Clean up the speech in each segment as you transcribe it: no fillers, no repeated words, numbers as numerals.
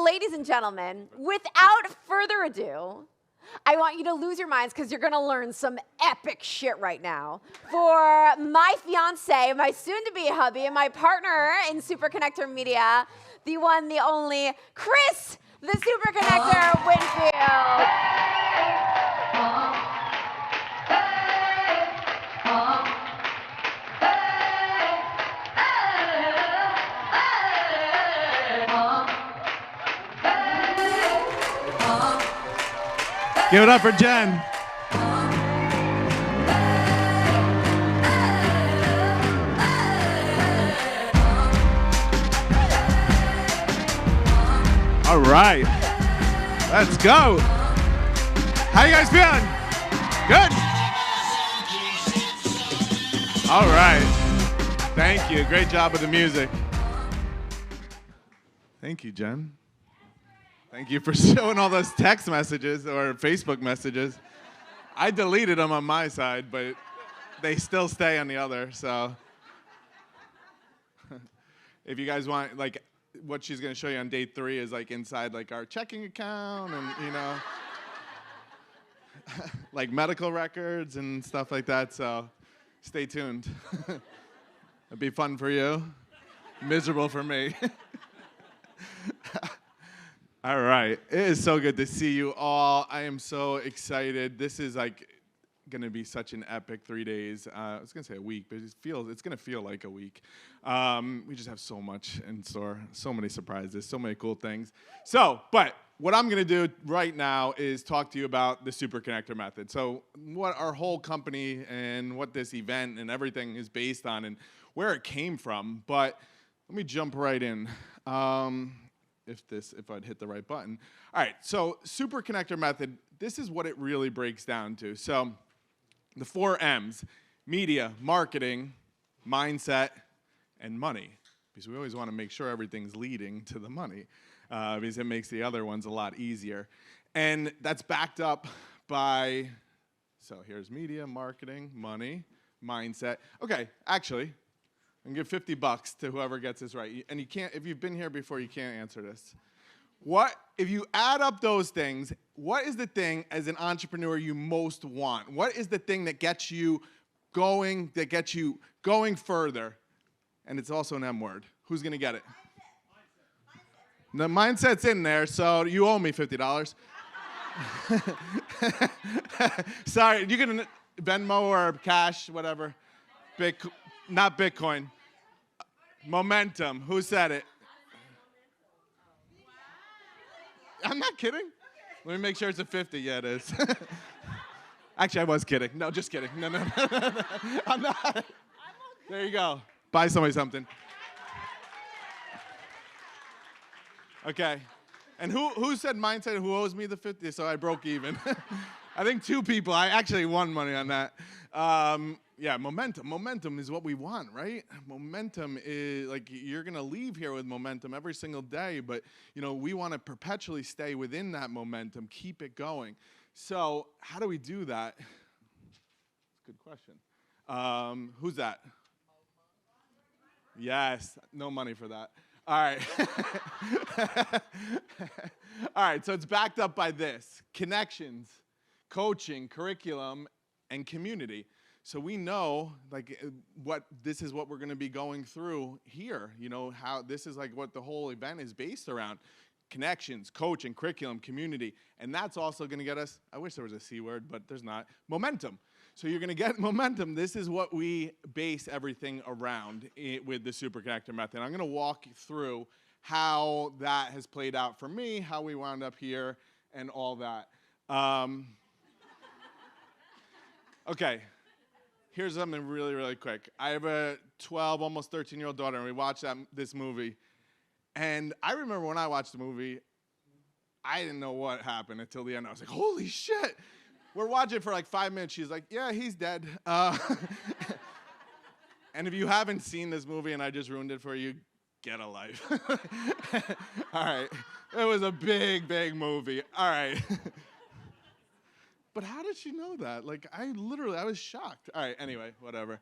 ladies and gentlemen, without further ado, I want you to lose your minds because you're going to learn some epic shit right now. For my fiance, my soon-to-be hubby, and my partner in Super Connector Media, the one, the only, Chris, the Super Connector Winfield. Give it up for Jen. All right, let's go. How you guys feeling? Good? All right, thank you. Great job with the music. Thank you, Jen. Thank you for showing all those text messages or Facebook messages. I deleted them on my side, but they still stay on the other, so. If you guys want, like, what she's gonna show you on day 3 is like inside like our checking account and, you know, like medical records and stuff like that, so stay tuned. It'd be fun for you, miserable for me. All right, it is so good to see you all. I am so excited. This is like gonna be such an epic 3 days. I was gonna say a week, but it's gonna feel like a week. We just have so much in store, so many surprises, so many cool things. But what I'm gonna do right now is talk to you about the Super Connector method. So what our whole company and what this event and everything is based on and where it came from. But let me jump right in. If I'd hit the right button. All right, so Super Connector method, this is what it really breaks down to. So the 4 M's, media, marketing, mindset, and money. Because we always want to make sure everything's leading to the money, because it makes the other ones a lot easier. And that's backed up by, so here's media, marketing, money, mindset. Okay, actually, and give $50 to whoever gets this right. And you can't, if you've been here before, you can't answer this. If you add up those things, what is the thing as an entrepreneur you most want? What is the thing that gets you going further? And it's also an M word. Who's gonna get it? Mindset. The mindset's in there, so you owe me $50. Sorry, you can Venmo or cash, whatever. Not Bitcoin. Momentum. Who said it? I'm not kidding. Let me make sure it's a 50. Yeah, it is. Actually, I was kidding. No, just kidding. No. I'm not. There you go. Buy somebody something. Okay. And who said mindset? Who owes me the 50? So I broke even. I think 2 people. I actually won money on that. Yeah, momentum. Momentum is what we want, right? Momentum is like you're gonna leave here with momentum every single day, but you know we want to perpetually stay within that momentum, keep it going. So how do we do that? Good question. Who's that? Yes, no money for that. All right. All right, so it's backed up by this: connections, coaching, curriculum, and community. So we know, like, this is what we're going to be going through here. You know, how this is like what the whole event is based around: connections, coaching, curriculum, community, and that's also going to get us. I wish there was a C word, but there's not. Momentum. So you're going to get momentum. This is what we base everything around with the Super Connector method. I'm going to walk you through how that has played out for me, how we wound up here, and all that. Okay. Here's something really, really quick. I have a 12, almost 13-year-old daughter, and we watched this movie. And I remember when I watched the movie, I didn't know what happened until the end. I was like, holy shit. We're watching it for like 5 minutes. She's like, yeah, he's dead. And if you haven't seen this movie and I just ruined it for you, get a life. All right. It was a big, big movie. All right. But how did she know that? Like, I was shocked. All right, anyway, whatever.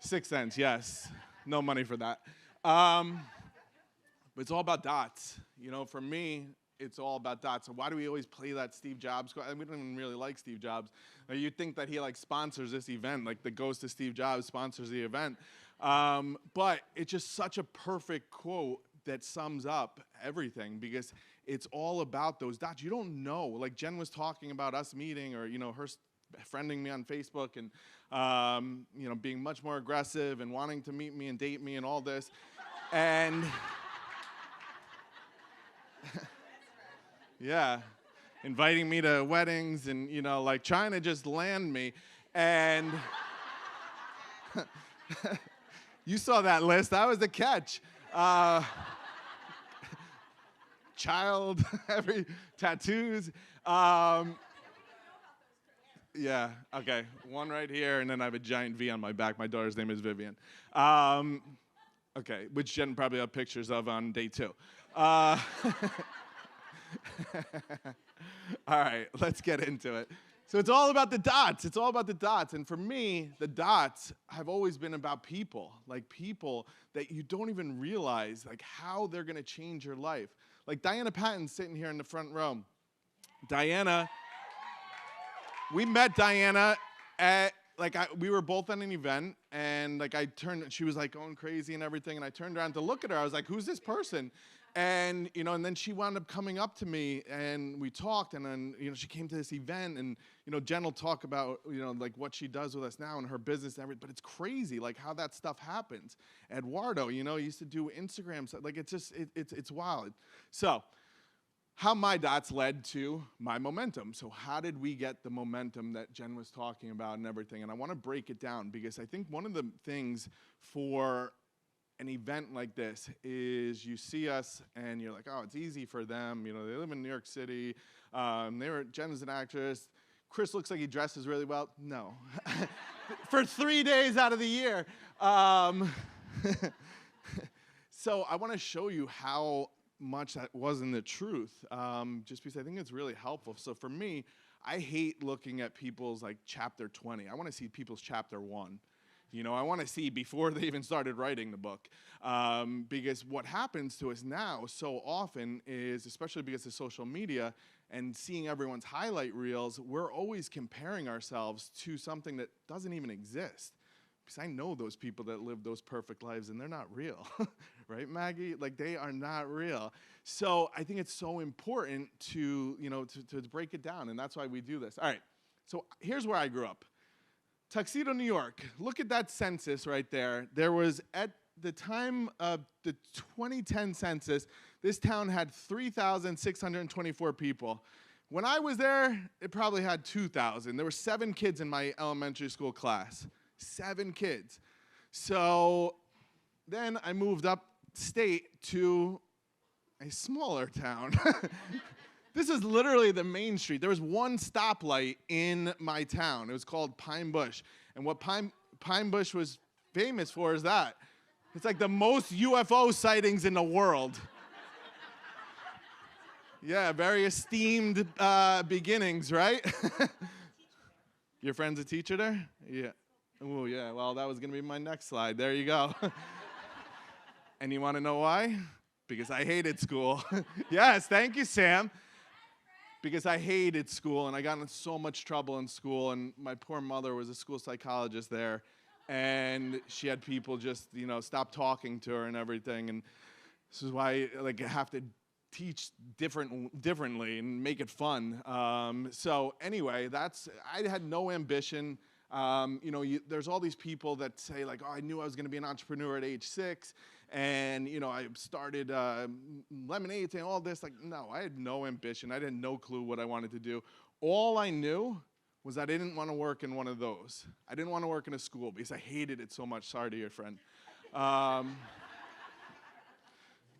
6 cents, yes. No money for that. But it's all about dots. You know, for me, it's all about dots. So why do we always play that Steve Jobs quote? We don't even really like Steve Jobs. You'd think that he like sponsors this event, like the Ghost of Steve Jobs sponsors the event. But it's just such a perfect quote that sums up everything, because it's all about those dots. You don't know. Like Jen was talking about us meeting, or her friending me on Facebook, and being much more aggressive and wanting to meet me and date me and all this, and yeah, inviting me to weddings and like trying to just land me, and you saw that list. That was the catch. Child, every tattoos. Yeah, okay. One right here, and then I have a giant V on my back. My daughter's name is Vivian. Okay, which Jen probably have pictures of on day 2. All right, let's get into it. So it's all about the dots. It's all about the dots. And for me, the dots have always been about people. Like people that you don't even realize like how they're going to change your life. Like Diana Patton's sitting here in the front row. Diana, we met Diana at, we were both at an event, and she was like going crazy and everything, and I turned around to look at her. I was like, who's this person? And, and then she wound up coming up to me, and we talked, and then, she came to this event, and, Jen will talk about, like what she does with us now and her business and everything, but it's crazy, like how that stuff happens. Eduardo, he used to do Instagram, like it's just, it's wild. So, how my dots led to my momentum. So how did we get the momentum that Jen was talking about and everything? And I want to break it down, because I think one of the things for an event like this is you see us and you're like, oh, it's easy for them. They live in New York City. Jen's an actress. Chris looks like he dresses really well. No. For 3 days out of the year. So I want to show you how much that wasn't the truth, just because I think it's really helpful. So for me, I hate looking at people's like chapter 20. I want to see people's chapter 1. I want to see before they even started writing the book, because what happens to us now so often is, especially because of social media and seeing everyone's highlight reels, we're always comparing ourselves to something that doesn't even exist. Because I know those people that live those perfect lives, and they're not real. Right, Maggie? Like, they are not real. So I think it's so important to break it down, and that's why we do this. All right, so here's where I grew up. Tuxedo, New York. Look at that census right there. There was, at the time of the 2010 census, this town had 3,624 people. When I was there, it probably had 2,000. There were 7 kids in my elementary school class. 7 kids. So then I moved upstate to a smaller town. This is literally the main street. There was one stoplight in my town. It was called Pine Bush. And what Pine Bush was famous for is that. It's like the most UFO sightings in the world. Yeah, very esteemed beginnings, right? Your friend's a teacher there? Yeah. Oh, yeah, well, that was going to be my next slide. There you go. And you want to know why? Because I hated school. Yes, thank you, Sam. Because I hated school, and I got in so much trouble in school, and my poor mother was a school psychologist there, and she had people just, stop talking to her and everything, and this is why I have to teach differently and make it fun. So anyway, I had no ambition. There's all these people that say like, oh, I knew I was going to be an entrepreneur at age 6. And, I started lemonades and all this. Like, no, I had no ambition. I had no clue what I wanted to do. All I knew was I didn't want to work in one of those. I didn't want to work in a school because I hated it so much. Sorry to your friend.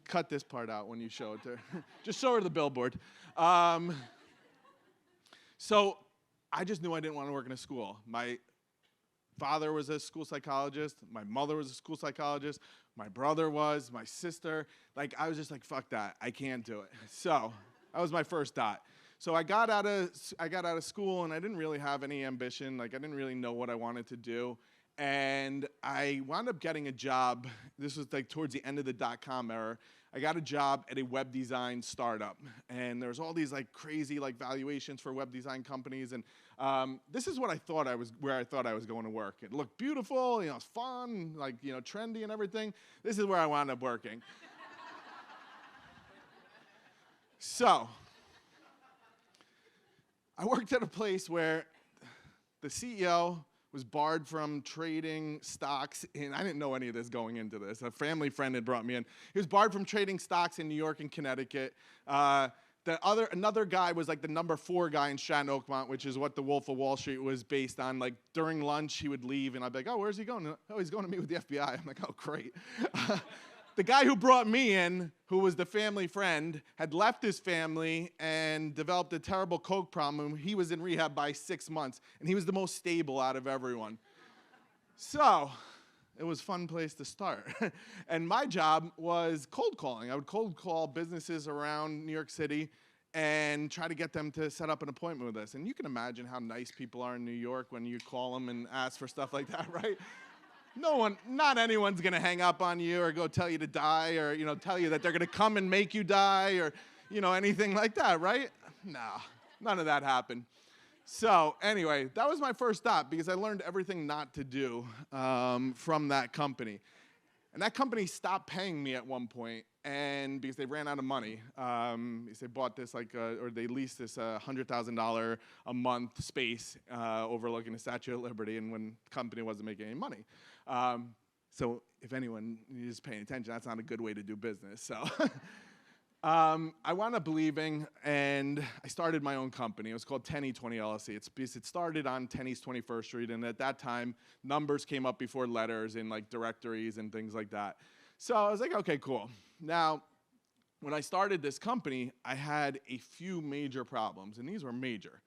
Cut this part out when you show it to her. Just show her the billboard. So I just knew I didn't want to work in a school. My father was a school psychologist. My mother was a school psychologist. My brother was, my sister. I was just like, fuck that. I can't do it. So that was my first dot. So I got out of school, and I didn't really have any ambition. I didn't really know what I wanted to do. And I wound up getting a job. This was towards the end of the dot-com era. I got a job at a web design startup, and there's all these like crazy like valuations for web design companies, and this is what where I thought I was going to work. It looked beautiful, it's fun, like trendy and everything. This is where I wound up working. So, I worked at a place where the CEO was barred from trading stocks in, I didn't know any of this going into this. A family friend had brought me in. He was barred from trading stocks in New York and Connecticut. Another guy was like the number 4 guy in Stratton Oakmont, which is what the Wolf of Wall Street was based on. Like during lunch, he would leave, and I'd be like, oh, where's he going? Oh, he's going to meet with the FBI. I'm like, oh, great. The guy who brought me in, who was the family friend, had left his family and developed a terrible coke problem. He was in rehab by 6 months, and he was the most stable out of everyone. So it was a fun place to start. And my job was cold calling. I would cold call businesses around New York City and try to get them to set up an appointment with us. And you can imagine how nice people are in New York when you call them and ask for stuff like that, right? Not anyone's gonna hang up on you or go tell you to die or tell you that they're gonna come and make you die or anything like that, right? No, none of that happened. So anyway, that was my first stop because I learned everything not to do from that company. And that company stopped paying me at one point, and because they ran out of money, because they bought this or they leased this $100,000 a month space overlooking the Statue of Liberty, and when the company wasn't making any money. So if anyone is paying attention, that's not a good way to do business. So I wound up leaving, and I started my own company. It was called 10E20 LLC. It's because it started on 10 East 21st Street, and at that time, numbers came up before letters in like directories and things like that. So I was like, okay, cool. Now, when I started this company, I had a few major problems, and these were major.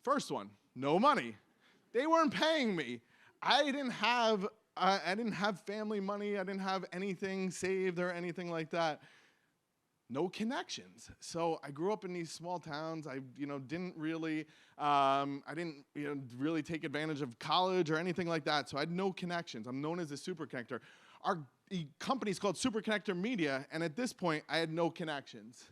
First one, no money. They weren't paying me. I didn't have family money. I didn't have anything saved or anything like that. No connections. So I grew up in these small towns. I didn't really really take advantage of college or anything like that. So I had no connections. I'm known as a super connector. Our company's called Super Connector Media, and at this point, I had no connections.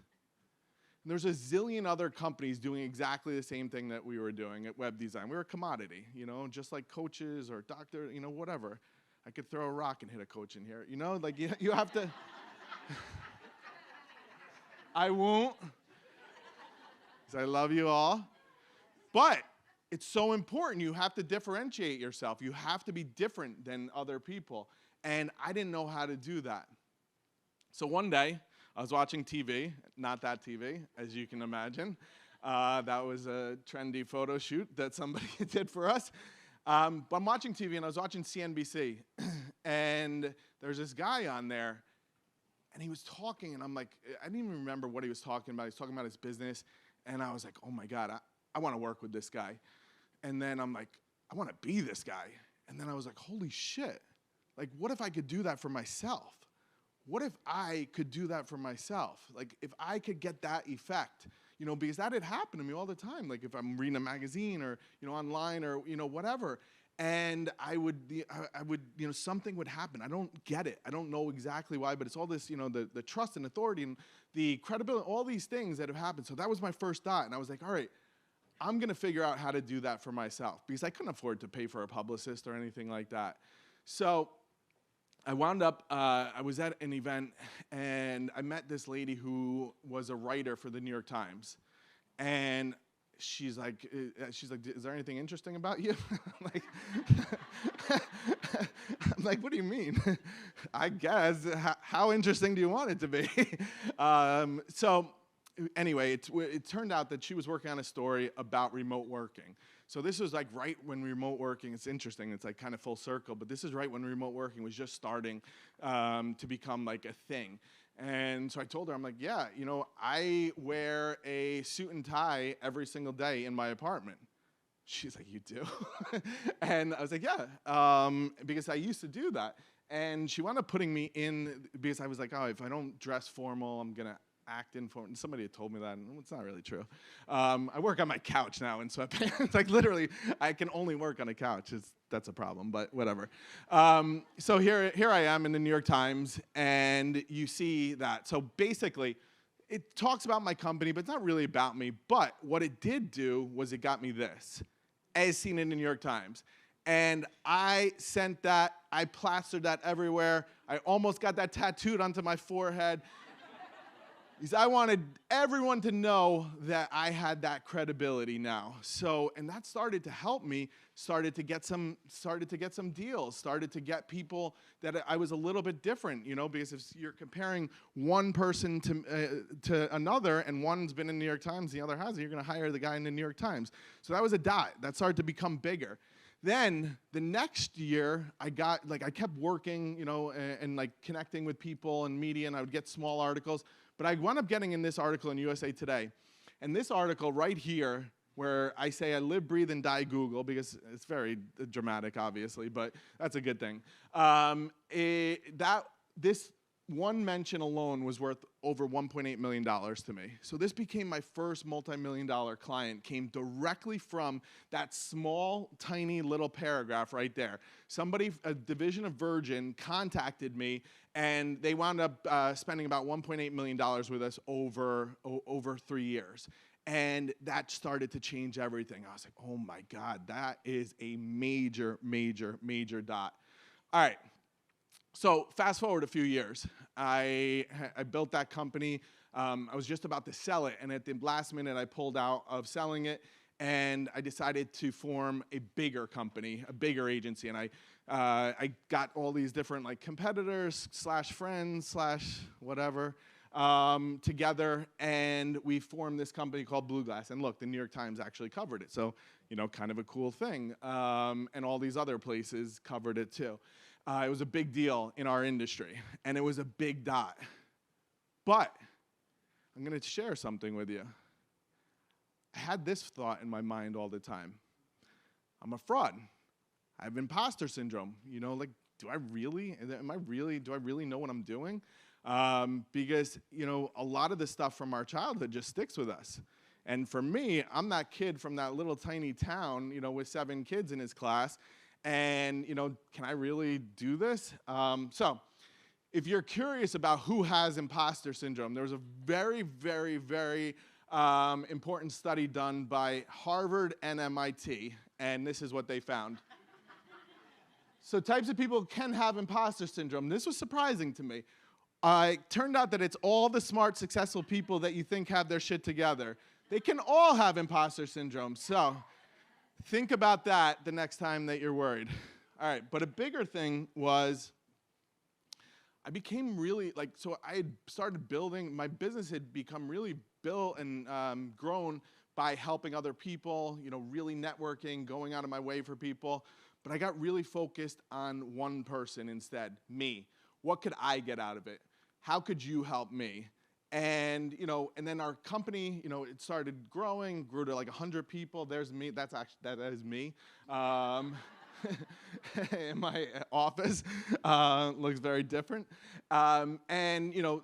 And there's a zillion other companies doing exactly the same thing that we were doing at Web Design. We were a commodity, just like coaches or doctor, whatever. I could throw a rock and hit a coach in here, like you have to. I won't, because I love you all. But it's so important. You have to differentiate yourself. You have to be different than other people. And I didn't know how to do that. So one day, I was watching TV, not that TV, as you can imagine. That was a trendy photo shoot that somebody did for us. But I'm watching TV, and I was watching CNBC. And there's this guy on there, and he was talking, and I'm like, I didn't even remember what he was talking about. He was talking about his business, and I was like, oh my God, I want to work with this guy. And then I'm like, I want to be this guy. And then I was like, holy shit. Like, what if I could do that for myself? What if I could do that for myself? Like, if I could get that effect, because that had happened to me all the time. Like, if I'm reading a magazine or, online or, whatever, and I would, something would happen. I don't get it. I don't know exactly why, but it's all this, the trust and authority and the credibility, all these things that have happened. So that was my first thought. And I was like, all right, I'm going to figure out how to do that for myself because I couldn't afford to pay for a publicist or anything like that. So I wound up, I was at an event, and I met this lady who was a writer for the New York Times. And she's like, is there anything interesting about you? I'm like, what do you mean? I guess, how interesting do you want it to be? So anyway, it turned out that she was working on a story about remote working. So this was like right when remote working, it's interesting, it's like kind of full circle, but this is right when remote working was just starting to become like a thing. And so I told her, I'm like, yeah, I wear a suit and tie every single day in my apartment. She's like, you do? And I was like, yeah, because I used to do that. And she wound up putting me in, because I was like, oh, if I don't dress formal, I'm going to acting for, and somebody had told me that, and it's not really true. I work on my couch now in sweatpants. Like literally, I can only work on a couch. That's a problem, but whatever. So here I am in the New York Times, and you see that. So basically, it talks about my company, but it's not really about me. But what it did do was it got me this, as seen in the New York Times. And I sent that, I plastered that everywhere. I almost got that tattooed onto my forehead. Because I wanted everyone to know that I had that credibility now. So, and that started to help me, started to get some deals, started to get people that I was a little bit different, you know, because if you're comparing one person to another, and one's been in the New York Times, the other hasn't, you're gonna hire the guy in the New York Times. So that was a dot. That started to become bigger. Then the next year, I kept working, you know, and like connecting with people and media, and I would get small articles. But I wound up getting in this article in USA Today. And this article right here, where I say I live, breathe, and die Google, because it's very dramatic, obviously, but that's a good thing. This one mention alone was worth over $1.8 million to me. So this became my first multi-million-dollar client, came directly from that small, tiny little paragraph right there. Somebody, a division of Virgin, contacted me, and they wound up spending about $1.8 million with us over 3 years. And that started to change everything. I was like, oh my God, that is a major, major, major dot. All right. So fast forward a few years, I built that company. I was just about to sell it, and at the last minute, I pulled out of selling it, and I decided to form a bigger company, a bigger agency, and I got all these different like competitors / friends / whatever together, and we formed this company called Blue Glass. And look, the New York Times actually covered it, so you know, kind of a cool thing, and all these other places covered it too. It was a big deal in our industry, and it was a big dot. But I'm going to share something with you. I had this thought in my mind all the time. I'm a fraud. I have imposter syndrome. You know, like, do I really know what I'm doing? Because, you know, a lot of the stuff from our childhood just sticks with us. And for me, I'm that kid from that little tiny town, you know, with 7 kids in his class. And, you know, can I really do this? So if you're curious about who has imposter syndrome, there was a very, very, very important study done by Harvard and MIT, and this is what they found. So types of people can have imposter syndrome. This was surprising to me. It turned out that it's all the smart, successful people that you think have their shit together. They can all have imposter syndrome. So think about that the next time that you're worried. All right, but a bigger thing was I became really, so I had started building, my business had become really built and grown by helping other people, you know, really networking, going out of my way for people. But I got really focused on one person instead, me. What could I get out of it? How could you help me? And, you know, and then our company, you know, it started growing, grew to like 100 people. There's me, that is me. In my office, looks very different. And, you know,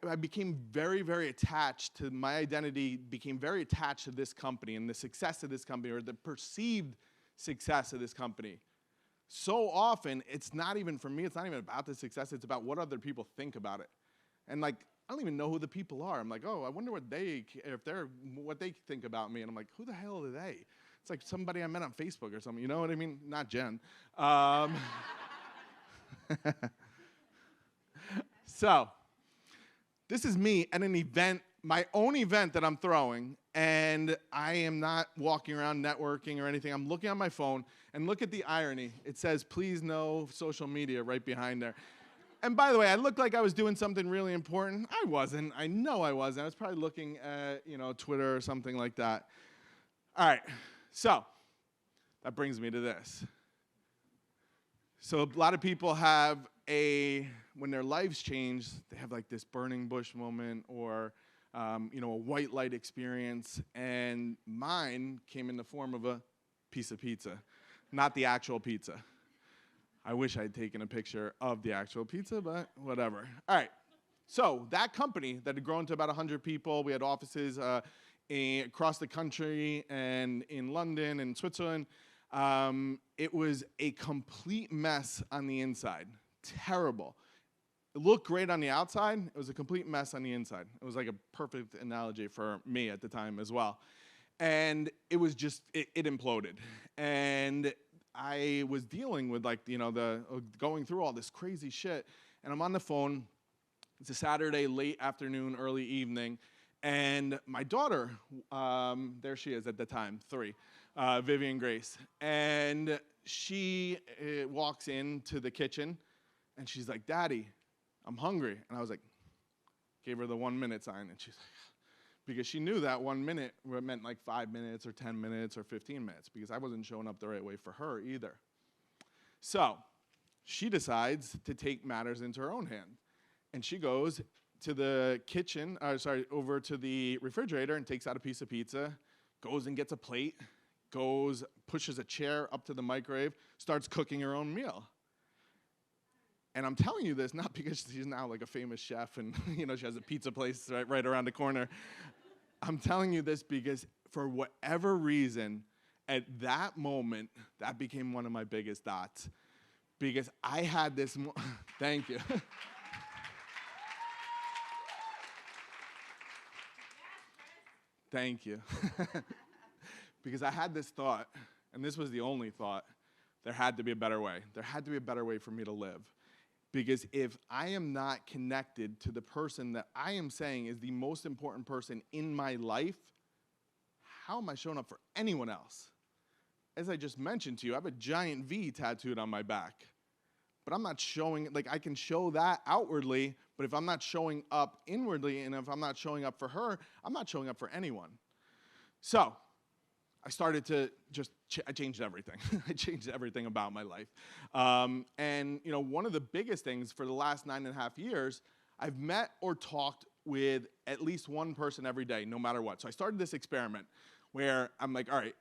I became very, very attached to, my identity became very attached to this company and the success of this company, or the perceived success of this company. So often, it's not even, for me, it's not even about the success, it's about what other people think about it. And like, I don't even know who the people are. I'm like, oh, I wonder what they think about me. And I'm like, who the hell are they? It's like somebody I met on Facebook or something. You know what I mean? Not Jen. So, this is me at an event, my own event that I'm throwing, and I am not walking around networking or anything. I'm looking on my phone, and look at the irony. It says, please no social media right behind there. And by the way, I looked like I was doing something really important. I wasn't. I know I wasn't. I was probably looking at, you know, Twitter or something like that. All right. So that brings me to this. So a lot of people have when their lives change, they have like this burning bush moment, or you know, a white light experience. And mine came in the form of a piece of pizza, not the actual pizza. I wish I had taken a picture of the actual pizza, but whatever. All right, So that company that had grown to about 100 people, we had offices across the country and in London and Switzerland. It was a complete mess on the inside. Terrible. It looked great on the outside. It was a complete mess on the inside. It was like a perfect analogy for me at the time as well. And it was just, it imploded. And I was dealing with going through all this crazy shit. And I'm on the phone. It's a Saturday, late afternoon, early evening. And my daughter, there she is at the time, 3, Vivian Grace. And she walks into the kitchen and she's like, "Daddy, I'm hungry." And I was like, gave her the 1 minute sign. And she's like, because she knew that 1 minute meant like 5 minutes or 10 minutes or 15 minutes because I wasn't showing up the right way for her either. So she decides to take matters into her own hand. And she goes to the kitchen, over to the refrigerator and takes out a piece of pizza, goes and gets a plate, pushes a chair up to the microwave, starts cooking her own meal. And I'm telling you this not because she's now like a famous chef and she has a pizza place right around the corner. I'm telling you this because for whatever reason, at that moment, that became one of my biggest dots. Because I had this, thank you. Thank you. Because I had this thought, and this was the only thought, there had to be a better way. There had to be a better way for me to live. Because if I am not connected to the person that I am saying is the most important person in my life, how am I showing up for anyone else? As I just mentioned to you, I have a giant V tattooed on my back. But I'm not showing, I can show that outwardly, but if I'm not showing up inwardly and if I'm not showing up for her, I'm not showing up for anyone. So I started to I changed everything. I changed everything about my life. And one of the biggest things for the last 9.5 years, I've met or talked with at least one person every day, no matter what. So I started this experiment where I'm like, all right,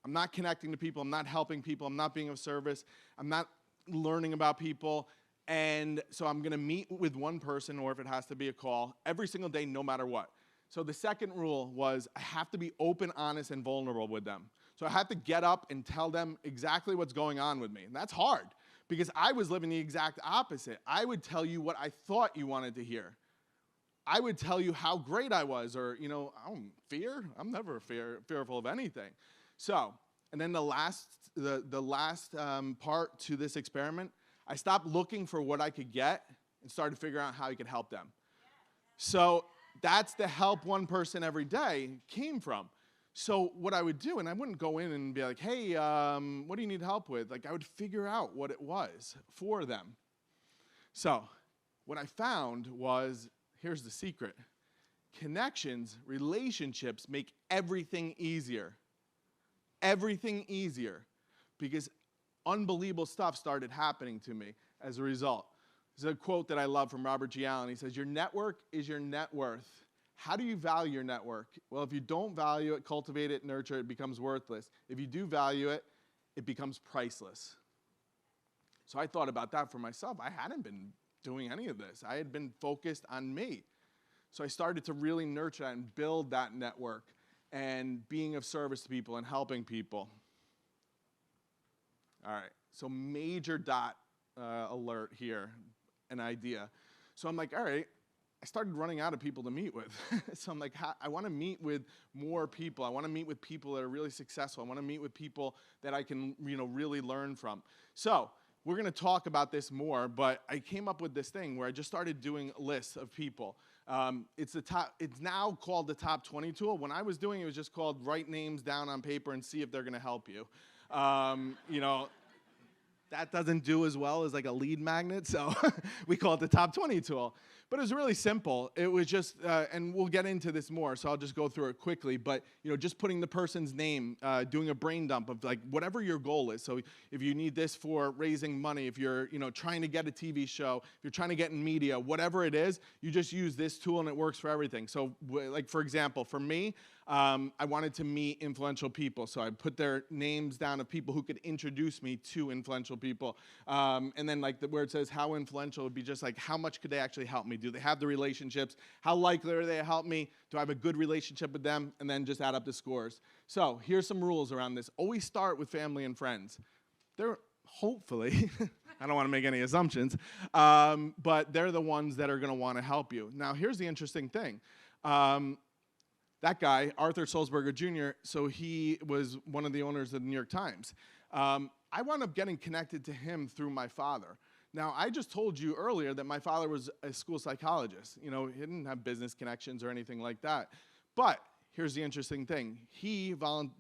I'm not connecting to people, I'm not helping people, I'm not being of service, I'm not learning about people, and so I'm gonna meet with one person, or if it has to be a call, every single day, no matter what. So the second rule was I have to be open, honest, and vulnerable with them. So I have to get up and tell them exactly what's going on with me, and that's hard, because I was living the exact opposite. I would tell you what I thought you wanted to hear. I would tell you how great I was, or, I'm never fearful of anything. So, and then the last part to this experiment, I stopped looking for what I could get and started figuring out how I could help them. So that's the help one person every day came from. So what I would do, and I wouldn't go in and be like, "Hey, what do you need help with?" I would figure out what it was for them. So what I found was, here's the secret. Connections, relationships make everything easier. Everything easier, because unbelievable stuff started happening to me as a result. There's a quote that I love from Robert G. Allen. He says, "Your network is your net worth." How do you value your network? Well, if you don't value it, cultivate it, nurture it, it becomes worthless. If you do value it, it becomes priceless. So I thought about that for myself. I hadn't been doing any of this. I had been focused on me. So I started to really nurture that and build that network and being of service to people and helping people. All right, so major dot alert here, an idea. So I'm like, all right, I started running out of people to meet with. So I'm like, I want to meet with more people. I want to meet with people that are really successful. I want to meet with people that I can, really learn from. So we're going to talk about this more, but I came up with this thing where I just started doing lists of people. It's now called the Top 20 tool. When I was doing it, it was just called write names down on paper and see if they're going to help you. That doesn't do as well as like a lead magnet, so we call it the Top 20 tool. But it was really simple. It was just, and we'll get into this more, so I'll just go through it quickly. But just putting the person's name, doing a brain dump of like whatever your goal is. So if you need this for raising money, if you're trying to get a TV show, if you're trying to get in media, whatever it is, you just use this tool and it works for everything. So like for example, for me, I wanted to meet influential people, so I put their names down of people who could introduce me to influential people. And then like where it says how influential would be just like how much could they actually help me me? Do they have the relationships? How likely are they to help me? Do I have a good relationship with them? And then just add up the scores. So here's some rules around this. Always start with family and friends. They're hopefully, I don't want to make any assumptions, but they're the ones that are going to want to help you. Now, here's the interesting thing. That guy, Arthur Sulzberger Jr., so he was one of the owners of the New York Times. I wound up getting connected to him through my father. Now, I just told you earlier that my father was a school psychologist. You know, he didn't have business connections or anything like that. But here's the interesting thing.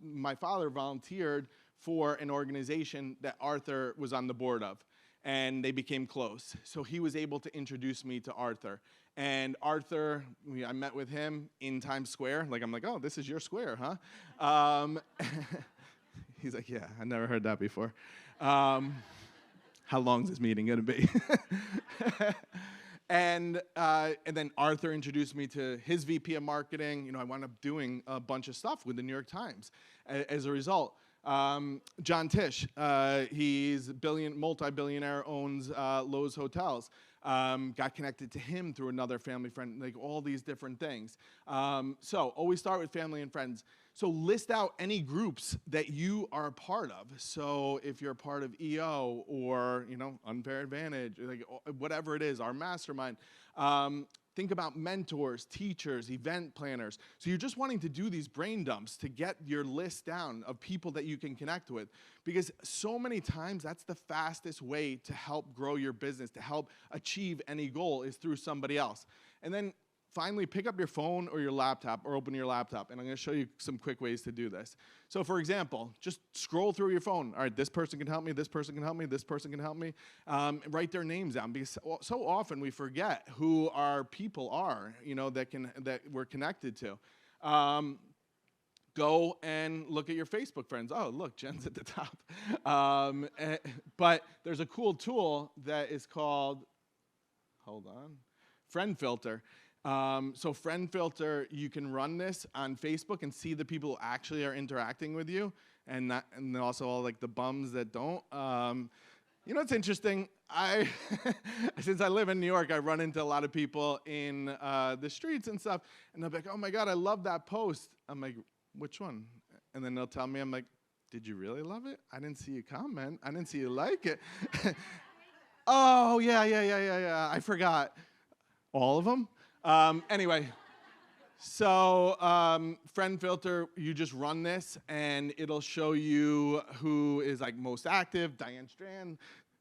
My father volunteered for an organization that Arthur was on the board of, and they became close. So he was able to introduce me to Arthur. And Arthur, I met with him in Times Square. I'm like, oh, this is your square, huh? He's like, yeah, I never heard that before. How long is this meeting gonna be? And then Arthur introduced me to his VP of marketing. You know, I wound up doing a bunch of stuff with the New York Times as a result. John Tisch, he's multi-billionaire, owns Lowe's Hotels. Got connected to him through another family friend, like all these different things. So always start with family and friends. So list out any groups that you are a part of. So if you're a part of EO or, you know, Unfair Advantage, like whatever it is, our mastermind, think about mentors, teachers, event planners. So you're just wanting to do these brain dumps to get your list down of people that you can connect with. Because so many times that's the fastest way to help grow your business, to help achieve any goal is through somebody else. And then finally, pick up your phone or your laptop or open your laptop, and I'm going to show you some quick ways to do this. So for example, just scroll through your phone. All right, this person can help me, this person can help me, this person can help me. Write their names down, because so often we forget who our people are, you know, that we're connected to. Go and look at your Facebook friends. Oh, look, Jen's at the top. But there's a cool tool that is called, hold on, Friend Filter. So Friend Filter, you can run this on Facebook and see the people who actually are interacting with you, and also all like the bums that don't. You know, it's interesting. Since I live in New York, I run into a lot of people in the streets and stuff, and they'll be like, "Oh my God, I love that post." I'm like, "Which one?" And then they'll tell me, I'm like, "Did you really love it? I didn't see you comment. I didn't see you like it." Oh yeah. I forgot. All of them. Anyway, so Friend Filter, you just run this, and it'll show you who is like most active. Diane Strand,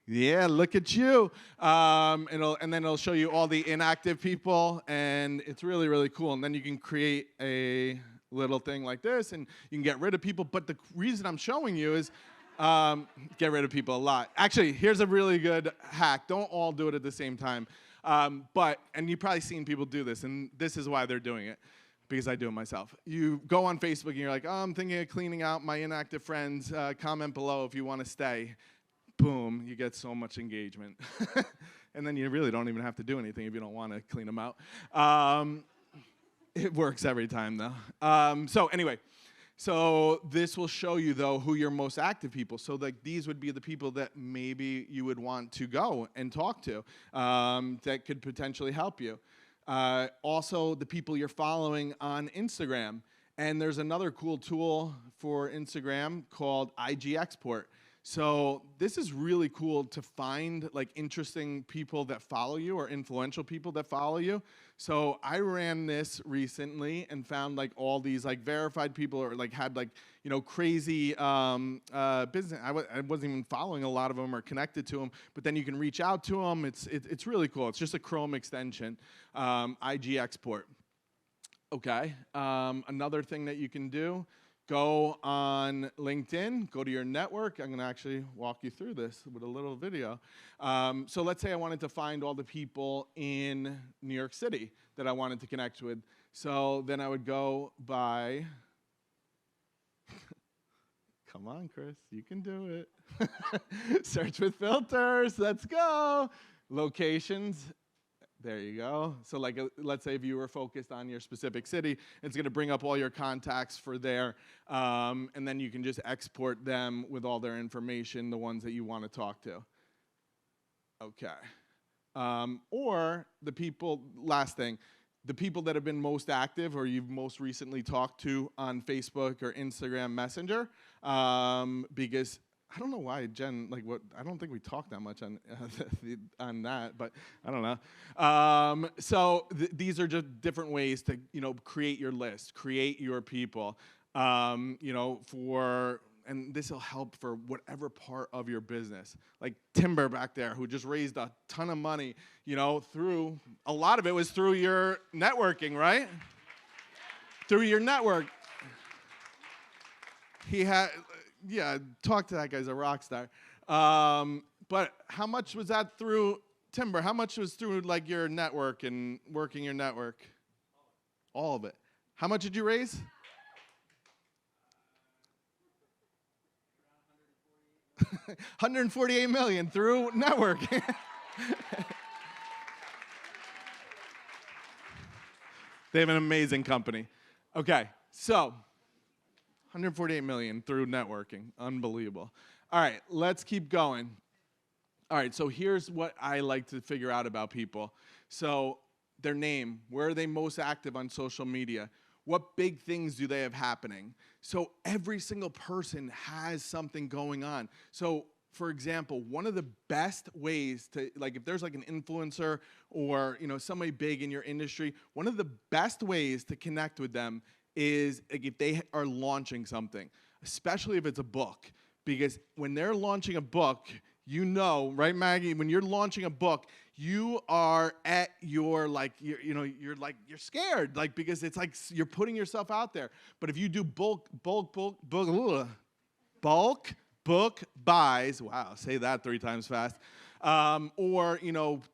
yeah, look at you. And then it'll show you all the inactive people, and it's really, really cool. And then you can create a little thing like this, and you can get rid of people. But the reason I'm showing you is get rid of people a lot. Actually, here's a really good hack. Don't all do it at the same time. And you've probably seen people do this, and this is why they're doing it, because I do it myself. You go on Facebook, and you're like, oh, I'm thinking of cleaning out my inactive friends. Comment below if you want to stay. Boom, you get so much engagement. And then you really don't even have to do anything if you don't want to clean them out. It works every time, though. So anyway. So this will show you, though, who your most active people. So like these would be the people that maybe you would want to go and talk to that could potentially help you. Also, the people you're following on Instagram. And there's another cool tool for Instagram called IG Export. So this is really cool to find like interesting people that follow you or influential people that follow you. So I ran this recently and found like all these like verified people or like had like, you know, crazy business. I wasn't even following a lot of them or connected to them, but then you can reach out to them. It's really cool. It's just a Chrome extension, IG Export. Okay, another thing that you can do, go on LinkedIn, go to your network. I'm going to actually walk you through this with a little video. So let's say I wanted to find all the people in New York City that I wanted to connect with. So then I would go by, come on, Chris, you can do it. Search with filters, let's go. Locations. There you go. So like, let's say if you were focused on your specific city, it's going to bring up all your contacts for there, and then you can just export them with all their information, the ones that you want to talk to. Okay. Or the people, last thing, the people that have been most active or you've most recently talked to on Facebook or Instagram Messenger, because I don't know why Jen, I don't think we talk that much on on that, but I don't know. So these are just different ways to, create your list, create your people, and this will help for whatever part of your business. Like Timber back there, who just raised a ton of money, through, a lot of it was through your networking, right? Through your network. He had, talk to that guy, he's a rock star. But how much was that through Timber? How much was through your network and working your network? All of it. How much did you raise? $148 million through networking. They have an amazing company. Okay, so 148 million through networking. Unbelievable. All right, let's keep going. All right, so here's what I like to figure out about people. So their name, where are they most active on social media? What big things do they have happening? So every single person has something going on. So for example, one of the best ways to, if there's an influencer or, somebody big in your industry, one of the best ways to connect with them is if they are launching something, especially if it's a book. Because when they're launching a book, right, Maggie? When you're launching a book, you are at your you're scared, because it's you're putting yourself out there. But if you do bulk book buys, wow, say that 3 times fast, or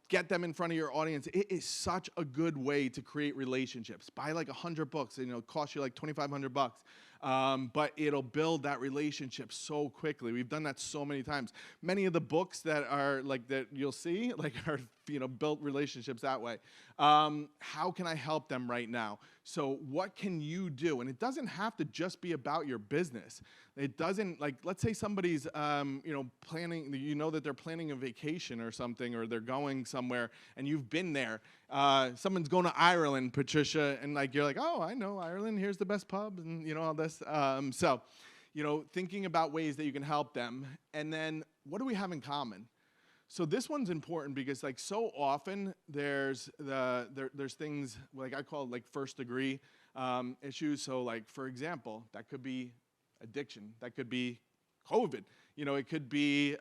get them in front of your audience, it is such a good way to create relationships. Buy 100 books, it costs you $2,500. But it'll build that relationship so quickly. We've done that so many times. Many of the books that are that you'll see are built relationships that way. How can I help them right now? So what can you do? And it doesn't have to just be about your business. It doesn't, let's say somebody's planning, that they're planning a vacation or something, or they're going somewhere and you've been there. Someone's going to Ireland, Patricia, and you're oh, I know Ireland, here's the best pub, and all this. So thinking about ways that you can help them. And then what do we have in common? So this one's important because so often there's things I call first degree issues. So for example, that could be addiction, that could be COVID. It could be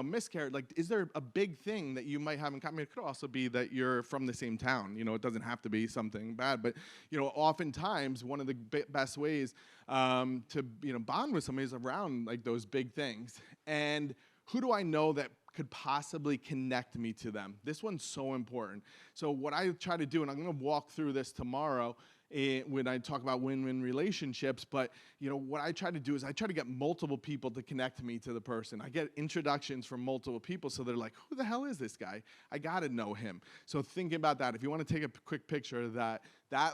miscarriage. Is there a big thing that you might have in common? It could also be that you're from the same town. It doesn't have to be something bad, but oftentimes one of the best ways to bond with somebody is around those big things. And who do I know that could possibly connect me to them? This one's so important. So what I try to do, and I'm going to walk through this tomorrow when I talk about win-win relationships, but what I try to do is I try to get multiple people to connect me to the person. I get introductions from multiple people, so they're who the hell is this guy? I got to know him. So thinking about that, if you want to take a quick picture of that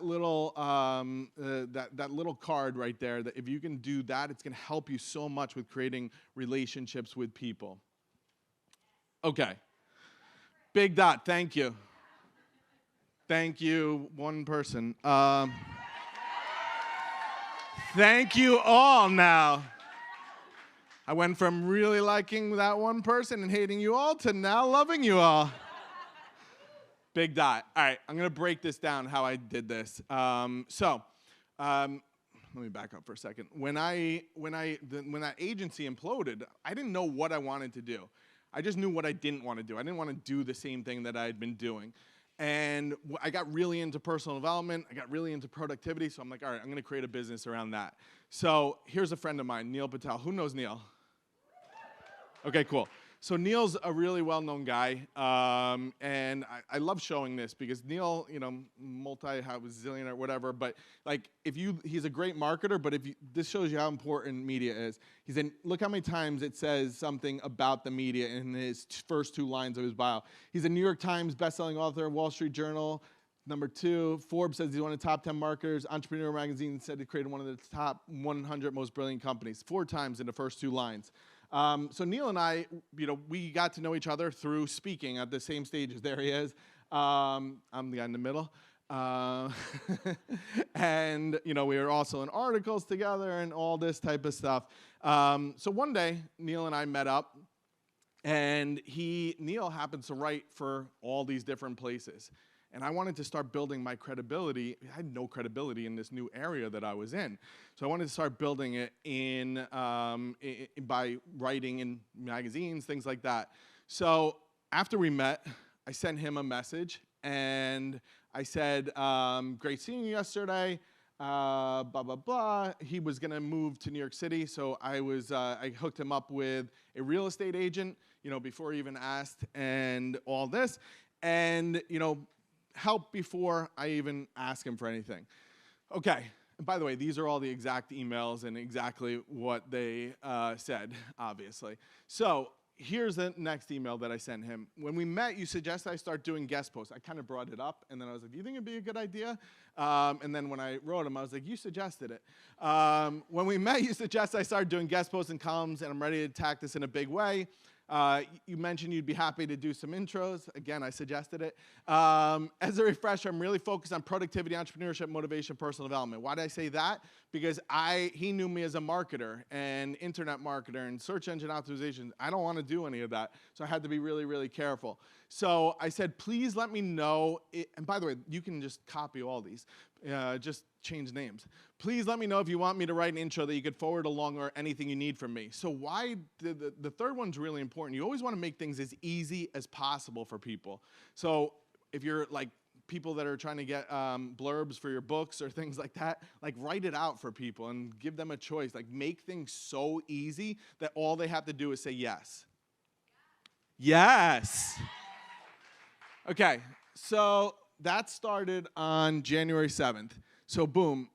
little that little card right there, that if you can do that, it's going to help you so much with creating relationships with people. Okay. Big dot, thank you. Thank you, one person. Thank you all now. I went from really liking that one person and hating you all to now loving you all. Big dot. All right, I'm going to break this down how I did this. Let me back up for a second. When that agency imploded, I didn't know what I wanted to do. I just knew what I didn't want to do. I didn't want to do the same thing that I had been doing. And I got really into personal development. I got really into productivity. So I'm all right, I'm going to create a business around that. So here's a friend of mine, Neil Patel. Who knows Neil? Okay, cool. So Neil's a really well-known guy, and I love showing this because Neil, multi-zillionaire, whatever, but he's a great marketer, but this shows you how important media is. Look how many times it says something about the media in his first 2 lines of his bio. He's a New York Times bestselling author, Wall Street Journal, number 2. Forbes says he's one of the top 10 marketers. Entrepreneur Magazine said he created one of the top 100 most brilliant companies 4 times in the first 2 lines. So Neil and I, we got to know each other through speaking at the same stages. There he is. I'm the guy in the middle. And, we were also in articles together and all this type of stuff. So one day, Neil and I met up, and Neil happens to write for all these different places. And I wanted to start building my credibility. I had no credibility in this new area that I was in. So I wanted to start building it by writing in magazines, things like that. So after we met, I sent him a message, and I said, great seeing you yesterday, blah, blah, blah. He was going to move to New York City, so I hooked him up with a real estate agent, before he even asked, and all this. And, help before I even ask him for anything. Okay, and by the way, these are all the exact emails and exactly what they said, obviously. So here's the next email that I sent him. When we met, you suggested I start doing guest posts. I kind of brought it up, and then I was like, do you think it'd be a good idea? And then when I wrote him, I was like, you suggested it. When we met, you suggested I start doing guest posts and columns, and I'm ready to attack this in a big way. You mentioned you'd be happy to do some intros. Again, I suggested it. As a refresher, I'm really focused on productivity, entrepreneurship, motivation, personal development. Why did I say that? Because he knew me as a marketer and internet marketer and search engine optimization. I don't want to do any of that. So I had to be really, really careful. So I said, please let me know. And by the way, you can just copy all these. Just change names. Please let me know if you want me to write an intro that you could forward along or anything you need from me. So why, the third one's really important. You always want to make things as easy as possible for people. So if you're like people that are trying to get blurbs for your books or things like that, like write it out for people and give them a choice. Like make things so easy that all they have to do is say yes. Yes. Okay, so that started on January 7th. So boom,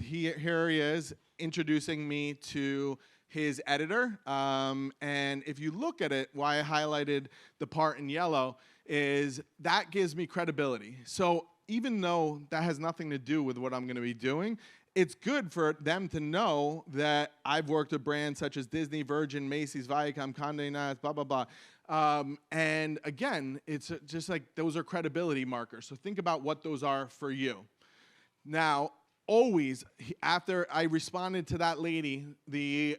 here he is introducing me to his editor. And if you look at it, why I highlighted the part in yellow is that gives me credibility. So even though that has nothing to do with what I'm going to be doing, it's good for them to know that I've worked with brands such as Disney, Virgin, Macy's, Viacom, Condé Nast, blah, blah, blah. And again, it's just like those are credibility markers. So think about what those are for you. Now, always, after I responded to that lady, the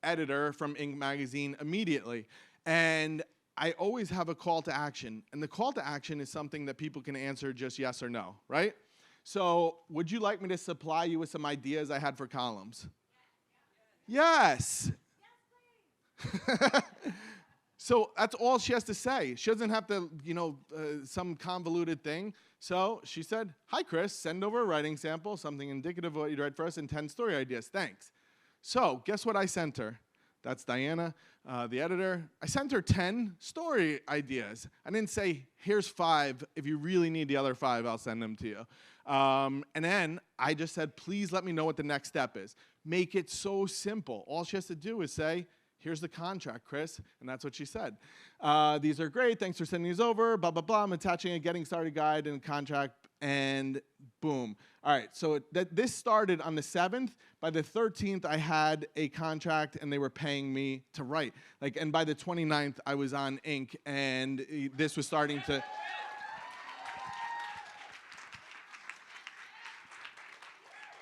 editor from Inc. magazine, immediately, and I always have a call to action. And the call to action is something that people can answer just yes or no, right? So would you like me to supply you with some ideas I had for columns? Yes. Yes, So that's all she has to say. She doesn't have to, some convoluted thing. So she said, hi, Chris, send over a writing sample, something indicative of what you'd write for us, and 10 story ideas. Thanks. So guess what I sent her? That's Diana, the editor. I sent her 10 story ideas. I didn't say, here's 5. If you really need the other 5, I'll send them to you. And then I just said, please let me know what the next step is. Make it so simple. All she has to do is say, here's the contract, Chris. And that's what she said. These are great. Thanks for sending these over. Blah, blah, blah. I'm attaching a getting started guide and a contract. And boom. All right. So this started on the 7th. By the 13th, I had a contract, and they were paying me to write. And by the 29th, I was on Inc. And this was starting to...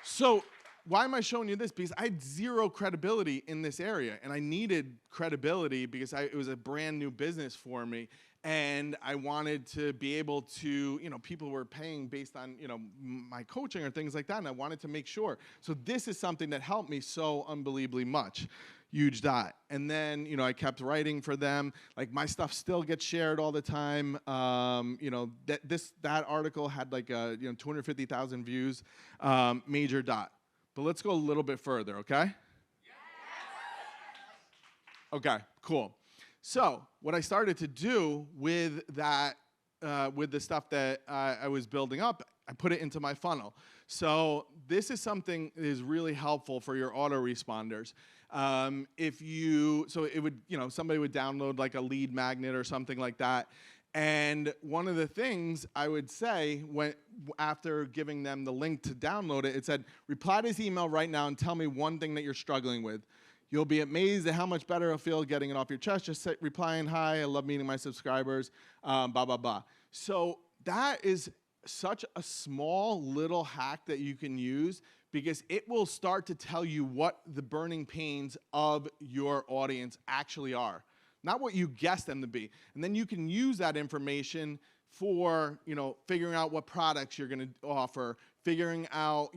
So why am I showing you this? Because I had zero credibility in this area, and I needed credibility because it was a brand new business for me, and I wanted to be able to, people were paying based on, my coaching or things like that, and I wanted to make sure. So this is something that helped me so unbelievably much. Huge dot. And then, I kept writing for them. My stuff still gets shared all the time. That article had 250,000 views. Major dot. But let's go a little bit further, okay? Yes. Okay, cool. So what I started to do with that, with the stuff that I was building up, I put it into my funnel. So this is something that is really helpful for your autoresponders. So it would, somebody would download a lead magnet or something like that. And one of the things I would say after giving them the link to download it, it said, reply to his email right now and tell me one thing that you're struggling with. You'll be amazed at how much better it'll feel getting it off your chest, just replying, hi, I love meeting my subscribers, blah, blah, blah. So that is such a small little hack that you can use because it will start to tell you what the burning pains of your audience actually are, not what you guess them to be. And then you can use that information for, figuring out what products you're going to offer, figuring out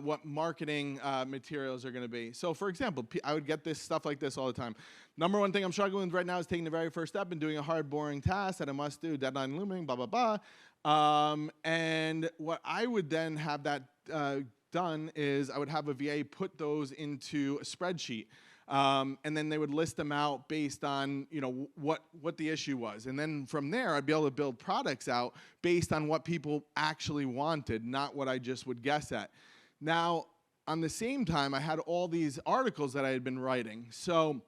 what marketing materials are going to be. So, for example, I would get this stuff like this all the time. Number one thing I'm struggling with right now is taking the very first step and doing a hard, boring task that I must do, deadline looming, blah, blah, blah. And what I would then have that done is I would have a VA put those into a spreadsheet. And then they would list them out based on, what the issue was. And then from there, I'd be able to build products out based on what people actually wanted, not what I just would guess at. Now, on the same time, I had all these articles that I had been writing. So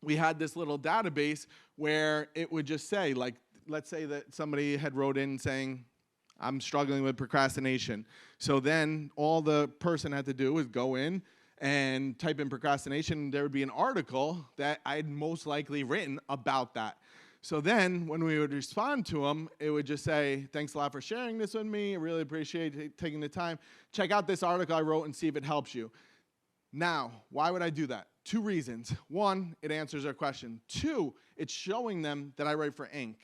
we had this little database where it would just say, like, let's say that somebody had wrote in saying, I'm struggling with procrastination. So then all the person had to do was go in and type in procrastination, there would be an article that I'd most likely written about that. So then when we would respond to them, it would just say, thanks a lot for sharing this with me. I really appreciate taking the time. Check out this article I wrote and see if it helps you. Now, why would I do that? 2 reasons. 1, it answers their question. 2, it's showing them that I write for Inc.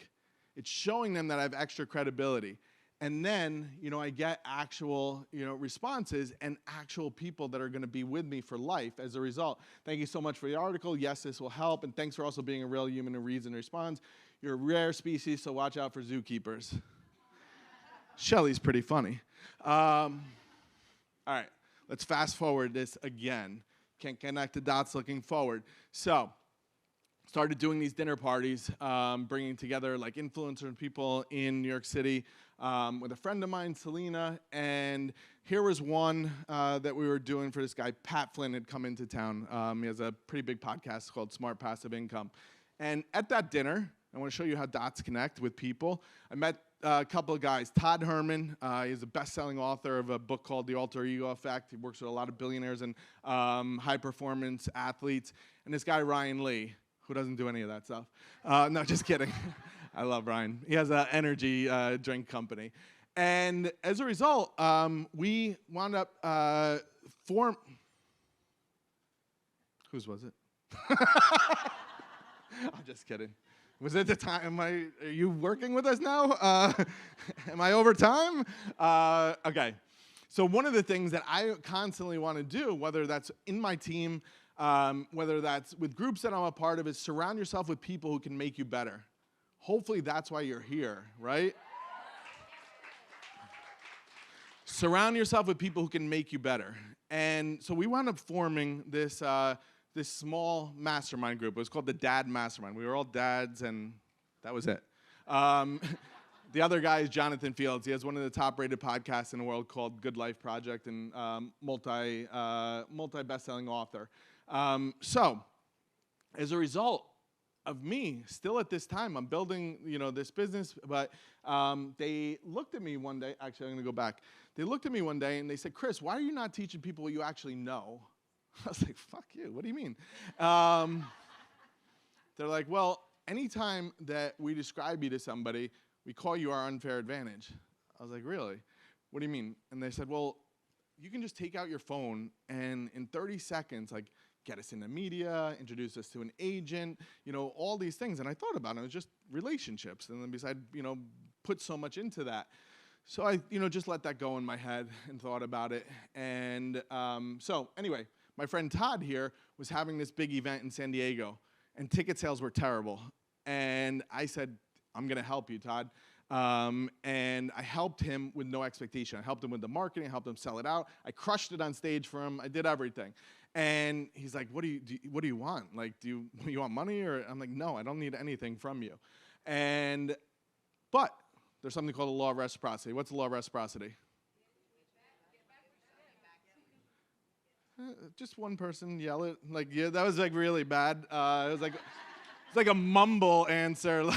It's showing them that I have extra credibility. And then, I get actual, responses and actual people that are going to be with me for life as a result. Thank you so much for the article. Yes, this will help. And thanks for also being a real human who reads and responds. You're a rare species, so watch out for zookeepers. Shelley's pretty funny. All right, let's fast forward this again. Can't connect the dots looking forward. So, started doing these dinner parties, bringing together like influencers and people in New York City with a friend of mine, Selena. And here was one that we were doing for this guy. Pat Flynn had come into town. He has a pretty big podcast called Smart Passive Income. And at that dinner, I want to show you how dots connect with people. I met a couple of guys. Todd Herman, he's a best-selling author of a book called The Alter Ego Effect. He works with a lot of billionaires and high-performance athletes. And this guy, Ryan Lee, who doesn't do any of that stuff. No, just kidding. I love Ryan. He has an energy drink company. And as a result, we wound up Whose was it? I'm just kidding. Was it the time? Are you working with us now? Am I over time? Okay. So one of the things that I constantly want to do, whether that's in my team, whether that's with groups that I'm a part of, is surround yourself with people who can make you better. Hopefully that's why you're here, right? Surround yourself with people who can make you better. And so we wound up forming this this small mastermind group. It was called the Dad Mastermind. We were all dads, and that was it. The other guy is Jonathan Fields. He has one of the top-rated podcasts in the world called Good Life Project, and multi best-selling author. So, as a result of me, still at this time, I'm building, this business, but they looked at me one day. Actually, I'm going to go back. They looked at me one day, and they said, Chris, why are you not teaching people what you actually know? I was like, fuck you. What do you mean? They're like, well, anytime that we describe you to somebody, we call you our unfair advantage. I was like, really? What do you mean? And they said, well, you can just take out your phone and in 30 seconds, get us in the media, introduce us to an agent, all these things. And I thought about it. It was just relationships. And then besides, put so much into that. So I, just let that go in my head and thought about it. And so anyway, my friend Todd here was having this big event in San Diego, and ticket sales were terrible. And I said, I'm going to help you, Todd. And I helped him with no expectation. I helped him with the marketing. I helped him sell it out. I crushed it on stage for him. I did everything. And he's like, what do you want? Do you want money? Or I'm like, no, I don't need anything from you. But there's something called the law of reciprocity. What's the law of reciprocity? Just one person yell it. Yeah, that was really bad. It was like a mumble answer.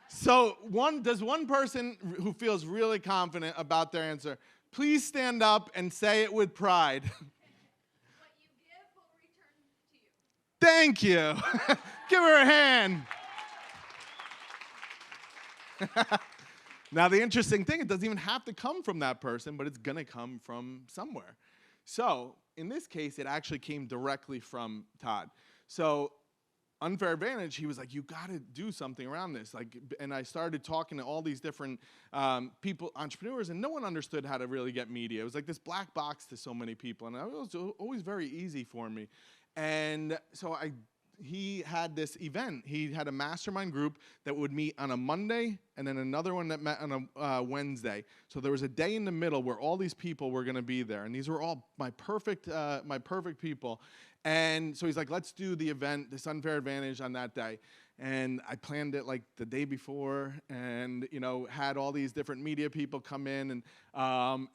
So does one person who feels really confident about their answer, please stand up and say it with pride. What you give will return to you. Thank you. Give her a hand. Now, the interesting thing, it doesn't even have to come from that person, but it's going to come from somewhere. So in this case, it actually came directly from Todd. So Unfair Advantage, he was like, you got to do something around this. Like, and I started talking to all these different people, entrepreneurs, and no one understood how to really get media. It was like this black box to so many people, and it was always very easy for me. And so he had this event. He had a mastermind group that would meet on a Monday, and then another one that met on a Wednesday. So there was a day in the middle where all these people were going to be there, and these were all my perfect people. And so he's like, let's do the event, this Unfair Advantage, on that day. And I planned it like the day before, and had all these different media people come in, and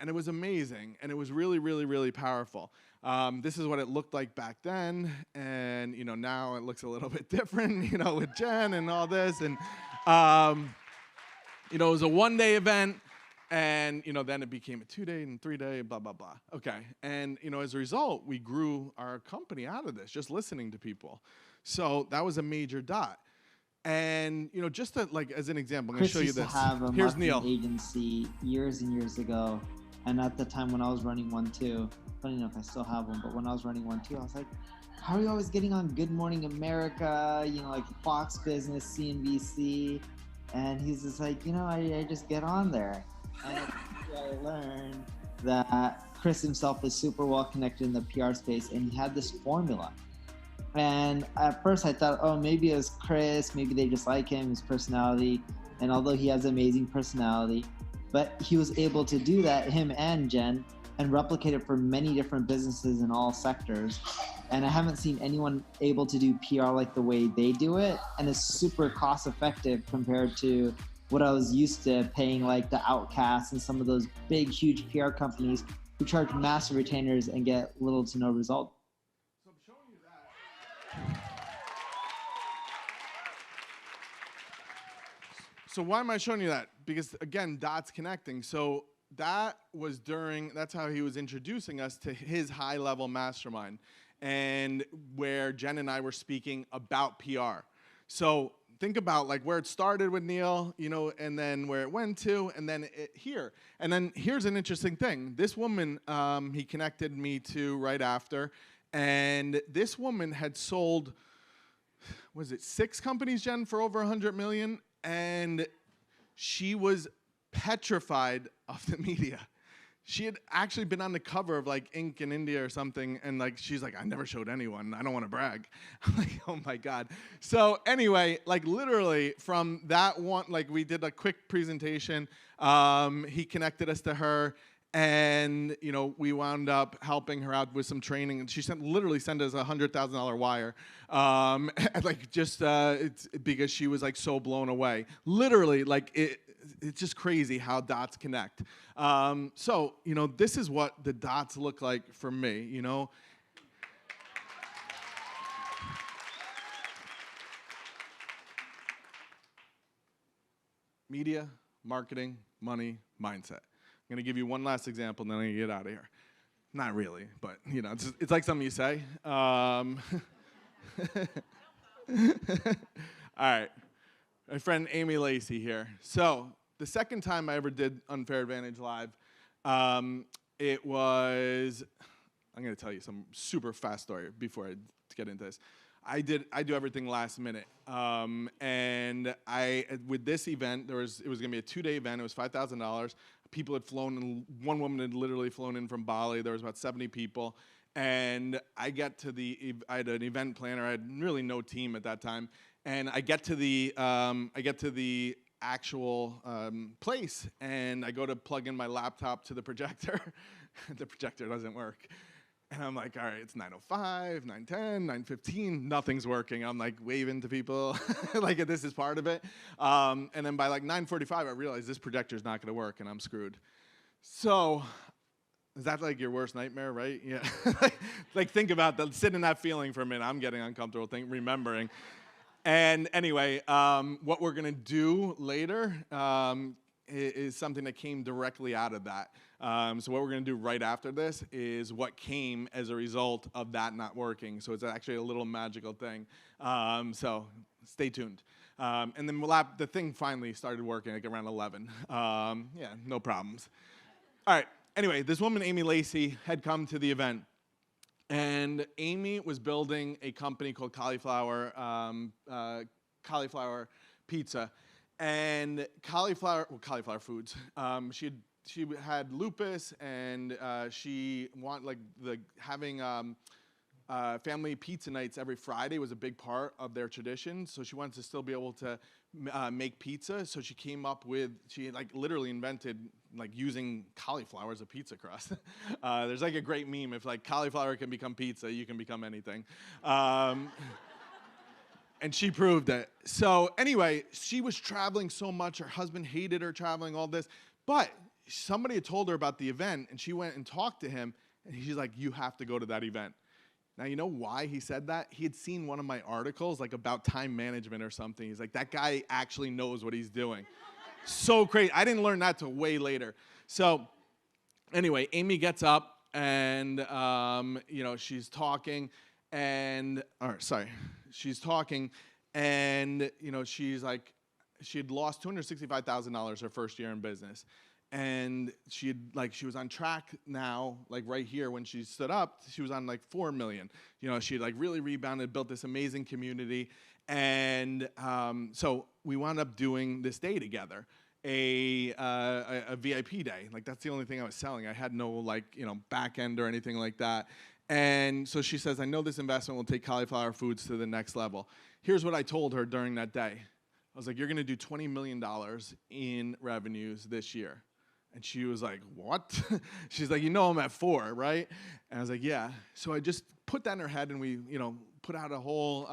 it was amazing, and it was really, really, really powerful. This is what it looked like back then, and now it looks a little bit different, with Jen and all this, and it was a one-day event. And, then it became a 2-day and 3-day, blah, blah, blah. Okay. And, as a result, we grew our company out of this, just listening to people. So that was a major dot. And, just to, as an example, I'm going to show you this. Chris used to have a Here's marketing Neil. agency years and years ago. And at the time when I was running one too, funny enough, I still have one, but when I was running one too, I was like, how are you always getting on Good Morning America, like Fox Business, CNBC? And he's just like, I just get on there. And I learned that Chris himself is super well connected in the PR space, and he had this formula. And at first I thought, oh, maybe it was Chris, maybe they just like him, his personality. And although he has an amazing personality, but he was able to do that, him and Jen, and replicate it for many different businesses in all sectors. And I haven't seen anyone able to do PR like the way they do it. And it's super cost effective compared to what I was used to paying, like the Outcasts and some of those big, huge PR companies who charge massive retainers and get little to no result. So I'm showing you that. So why am I showing you that? Because, again, dots connecting. So that's how he was introducing us to his high-level mastermind, and where Jen and I were speaking about PR. So think about where it started with Neil, and then where it went to, and then here. And then here's an interesting thing. This woman, he connected me to right after, and this woman had sold, 6 companies, Jen, for over 100 million, and she was petrified of the media. She had actually been on the cover of Inc. in India or something, and she's like, I never showed anyone. I don't want to brag. I'm like, oh my God. So anyway, literally from that one, we did a quick presentation. He connected us to her, and we wound up helping her out with some training, and she literally sent us a $100,000 wire, it's because she was so blown away. Literally, it's just crazy how dots connect. So, this is what the dots look like for me, Media, marketing, money, mindset. I'm going to give you one last example, and then I'm going to get out of here. Not really, but, it's like something you say. All right. My friend Amy Lacey here. So the second time I ever did Unfair Advantage Live, it was, I'm going to tell you some super fast story before I get into this. I do everything last minute. And with this event, it was going to be a 2-day event. It was $5,000. People had flown, and one woman had literally flown in from Bali. There was about 70 people. And I had an event planner. I had really no team at that time. And I get to the actual place, and I go to plug in my laptop to the projector. The projector doesn't work. And I'm like, all right, it's 9:05, 9:10, 9:15, nothing's working. I'm waving to people, this is part of it. And then by 9:45, I realize this projector's not gonna work, and I'm screwed. So, is that your worst nightmare, right? Yeah. Think about that, sit in that feeling for a minute. I'm getting uncomfortable remembering. And anyway, what we're gonna do later is something that came directly out of that. So what we're going to do right after this is what came as a result of that not working. So it's actually a little magical thing. So stay tuned. And then the thing finally started working like around 11. Yeah, no problems. All right. Anyway, this woman, Amy Lacey, had come to the event. And Amy was building a company called Cauliflower Pizza. And Cauliflower Foods. She had lupus, and she having family pizza nights every Friday was a big part of their tradition. So she wanted to still be able to make pizza. So she came up with, she literally invented using cauliflower as a pizza crust. There's a great meme, if cauliflower can become pizza, you can become anything. And she proved it. So anyway, she was traveling so much. Her husband hated her traveling, all this. But somebody had told her about the event, and she went and talked to him, and he's like, you have to go to that event. Now, you know why he said that? He had seen one of my articles, about time management or something. He's like, that guy actually knows what he's doing. So crazy. I didn't learn that till way later. So anyway, Amy gets up, and, she's talking, she's talking, and, she's like, she had lost $265,000 her first year in business. And she was on track now, right here when she stood up, she was on 4 million. She had really rebounded, built this amazing community. And so we wound up doing this day together, a VIP day. That's the only thing I was selling. I had no back end or anything like that. And so she says, I know this investment will take Cauliflower Foods to the next level. Here's what I told her during that day. I was like, you're going to do $20 million in revenues this year. And she was like, what? She's like, I'm at 4, right? And I was like, yeah. So I just put that in her head, and we, put out a whole,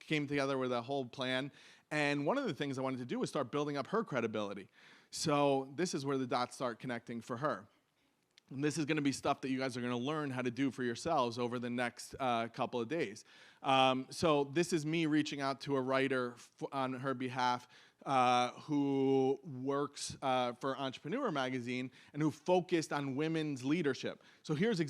came together with a whole plan. And one of the things I wanted to do was start building up her credibility. So this is where the dots start connecting for her. And this is going to be stuff that you guys are going to learn how to do for yourselves over the next couple of days. So this is me reaching out to a writer on her behalf who works for Entrepreneur Magazine and who focused on women's leadership. So here's,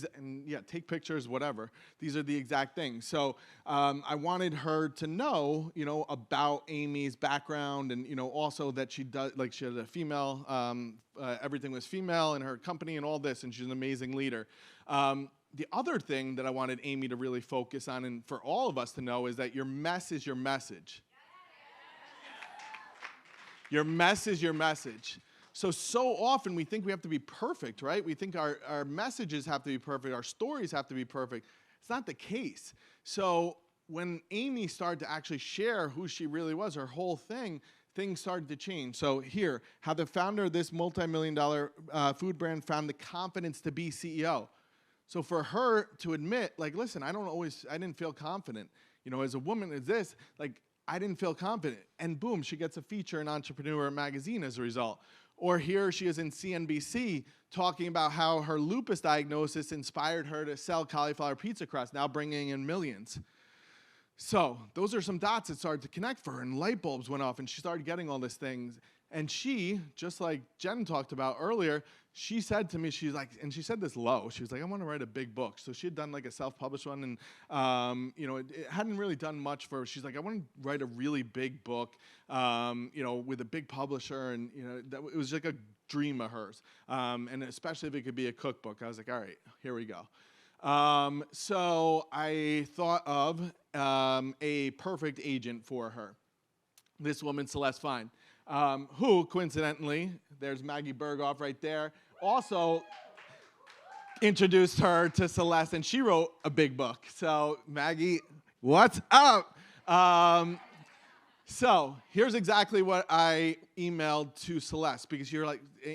take pictures, whatever. These are the exact things. So I wanted her to know, about Amy's background, and, also that she does, she had a female, everything was female in her company and all this, and she's an amazing leader. The other thing that I wanted Amy to really focus on, and for all of us to know, is that your mess is your message. Your mess is your message. So often we think we have to be perfect, right? We think our messages have to be perfect, our stories have to be perfect. It's not the case. So when Amy started to actually share who she really was, her whole thing, things started to change. So here, how the founder of this multi-million-dollar food brand found the confidence to be CEO. So for her to admit, listen, I didn't feel confident. As a woman, I didn't feel confident. And boom, she gets a feature in Entrepreneur Magazine as a result. Or here she is in CNBC talking about how her lupus diagnosis inspired her to sell cauliflower pizza crust, now bringing in millions. So those are some dots that started to connect for her, and light bulbs went off, and she started getting all these things. And she, just like Jen talked about earlier, she said to me, and she said this low, she was like, I want to write a big book. So she had done a self-published one, and it hadn't really done much for her. She's like, I want to write a really big book, with a big publisher, and it was a dream of hers, and especially if it could be a cookbook. I was like, all right, here we go. So I thought of a perfect agent for her. This woman, Celeste Fine. Who, coincidentally, there's Maggie Berghoff right there, also introduced her to Celeste, and she wrote a big book. So, Maggie, what's up? So, here's exactly what I emailed to Celeste, because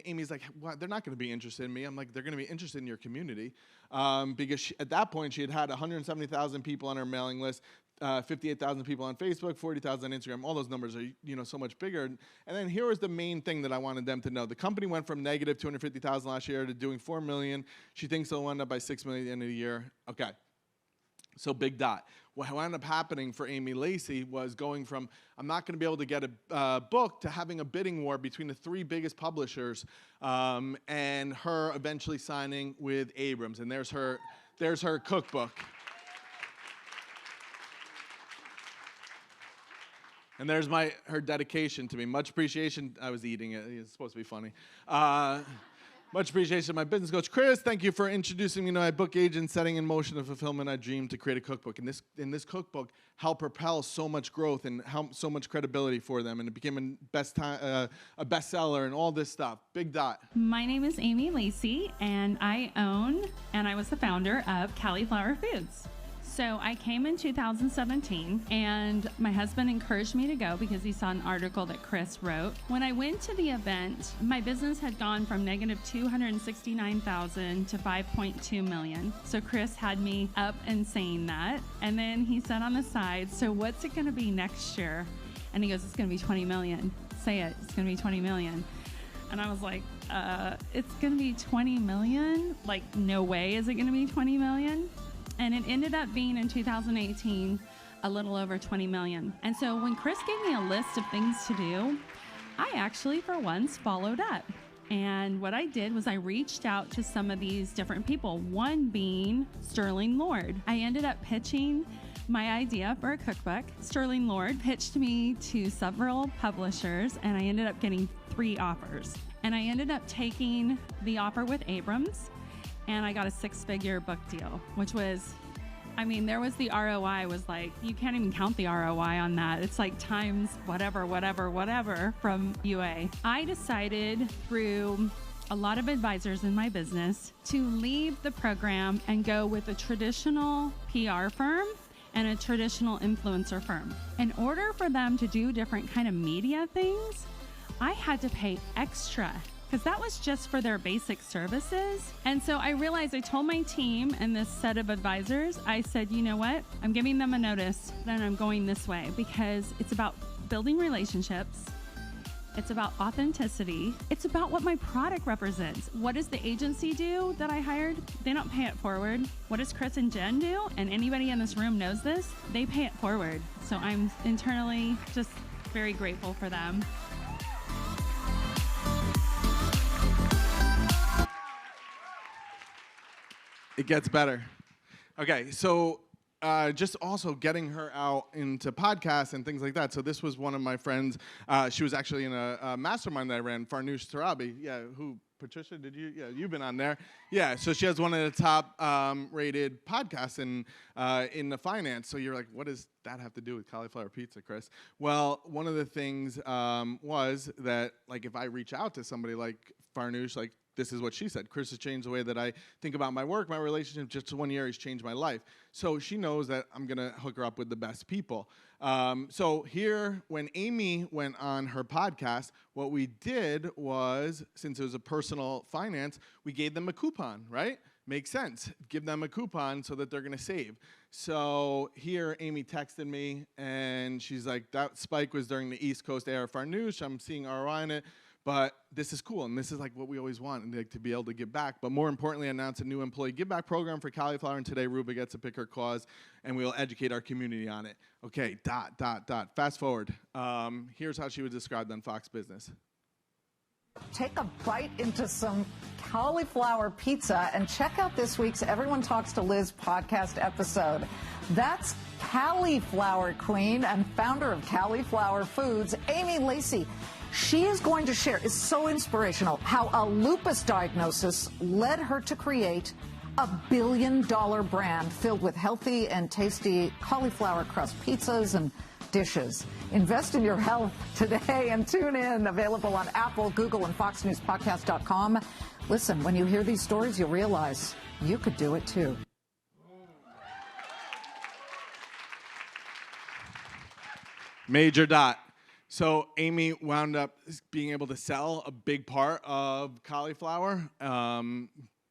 Amy's like, well, they're not going to be interested in me. I'm like, they're going to be interested in your community. Because at that point, she had 170,000 people on her mailing list, 58,000 people on Facebook, 40,000 on Instagram. All those numbers are, so much bigger. And then here was the main thing that I wanted them to know. The company went from negative 250,000 last year to doing 4 million. She thinks they'll end up by 6 million at the end of the year. Okay. So big dot. What wound up happening for Amy Lacey was going from, I'm not going to be able to get a book, to having a bidding war between the 3 biggest publishers, and her eventually signing with Abrams. And there's her cookbook. And there's her dedication to me. Much appreciation. I was eating it. It's supposed to be funny. Much appreciation to my business coach, Chris. Thank you for introducing me to my book agent, setting in motion the fulfillment I dreamed to create a cookbook. And this cookbook helped propel so much growth and helped so much credibility for them. And it became a bestseller and all this stuff. Big dot. My name is Amy Lacey, and I own and I was the founder of Cauliflower Foods. So I came in 2017, and my husband encouraged me to go because he saw an article that Chris wrote. When I went to the event, my business had gone from negative $269,000 to $5.2 million. So Chris had me up and saying that. And then he said on the side, so what's it going to be next year? And he goes, it's going to be 20 million. Say it, it's going to be 20 million. And I was like, it's going to be 20 million? Like, no way is it going to be 20 million? And it ended up being in 2018 a little over 20 million. And so when Chris gave me a list of things to do, I actually for once followed up. And what I did was I reached out to some of these different people, one being Sterling Lord. I ended up pitching my idea for a cookbook. Sterling Lord pitched me to several publishers, and I ended up getting 3 offers. And I ended up taking the offer with Abrams, and I got a 6-figure book deal, which was, I mean, there was the ROI was like, you can't even count the ROI on that. It's like times whatever from UA. I decided through a lot of advisors in my business to leave the program and go with a traditional PR firm and a traditional influencer firm. In order for them to do different kind of media things, I had to pay extra, because that was just for their basic services. And so I realized, I told my team and this set of advisors, I said, you know what? I'm giving them a notice that I'm going this way, because it's about building relationships. It's about authenticity. It's about what my product represents. What does the agency do that I hired? They don't pay it forward. What does Chris and Jen do? And anybody in this room knows this. They pay it forward. So I'm internally just very grateful for them. It gets better. Okay, so just also getting her out into podcasts and things like that. So this was one of my friends. She was actually in a mastermind that I ran, Farnoosh Tarabi. Yeah, Patricia, did you? Yeah, you've been on there. Yeah, so she has one of the top rated podcasts in the finance. So you're like, what does that have to do with cauliflower pizza, Chris? Well, one of the things was that, like, if I reach out to somebody like Farnoosh, like, this is what she said. Chris has changed the way that I think about my work, my relationship. Just 1 year, he's changed my life. So she knows that I'm going to hook her up with the best people. So here, when Amy went on her podcast, what we did was, since it was a personal finance, we gave them a coupon, right? Makes sense. Give them a coupon so that they're going to save. So here, Amy texted me, and she's like, that spike was during the East Coast Air Farnoosh. I'm seeing ROI in it. But this is cool, and this is like what we always want, and like to be able to give back. But more importantly, announce a new employee give back program for Cauliflower, and today Ruba gets to pick her cause, and we'll educate our community on it. Okay, ... Fast forward. Here's how she would describe on Fox Business. Take a bite into some cauliflower pizza and check out this week's Everyone Talks to Liz podcast episode. That's Cauliflower Queen and founder of Cauliflower Foods, Amy Lacey. She is going to share, it's so inspirational, how a lupus diagnosis led her to create a $1 billion brand filled with healthy and tasty cauliflower crust pizzas and dishes. Invest in your health today and tune in. Available on Apple, Google, and FoxNewsPodcast.com. Listen, when you hear these stories, you'll realize you could do it too. Major dot. So Amy wound up being able to sell a big part of cauliflower.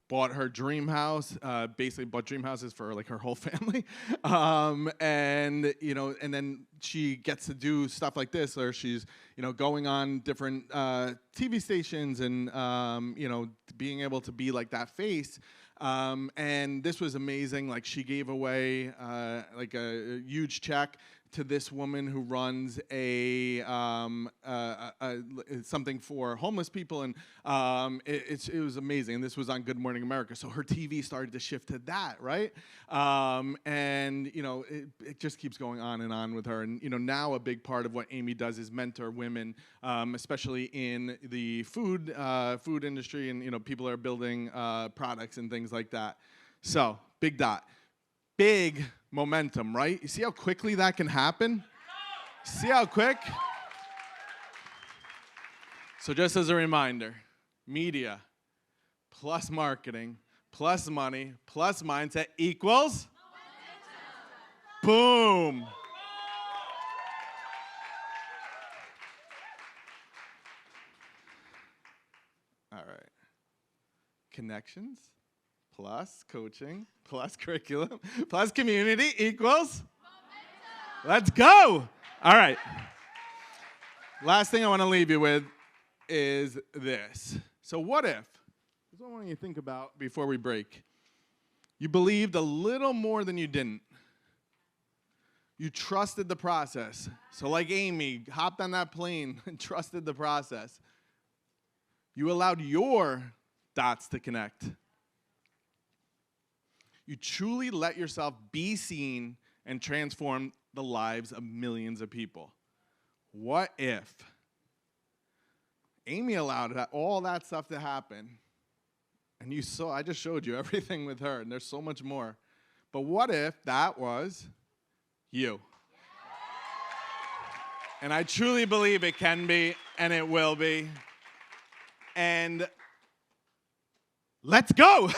Bought her dream house. Basically, bought dream houses for like her whole family. And then she gets to do stuff like this, where she's going on different TV stations and being able to be like that face. And this was amazing. Like, she gave away like a huge check to this woman who runs something for homeless people, and it was amazing. And this was on Good Morning America, so her TV started to shift to that, right? And it just keeps going on and on with her. And now a big part of what Amy does is mentor women, especially in the food industry, and people are building products and things like that. So big dot. Big momentum, right? You see how quickly that can happen? See how quick? So just as a reminder, media plus marketing plus money plus mindset equals boom. All right. Connections plus coaching, plus curriculum, plus community equals momentum. Let's go. All right. Last thing I want to leave you with is this. So what if, this is what I want you to think about before we break. You believed a little more than you didn't. You trusted the process. So like Amy, hopped on that plane and trusted the process. You allowed your dots to connect. You truly let yourself be seen and transform the lives of millions of people. What if Amy allowed all that stuff to happen, and I just showed you everything with her, and there's so much more. But what if that was you? And I truly believe it can be, and it will be. And let's go.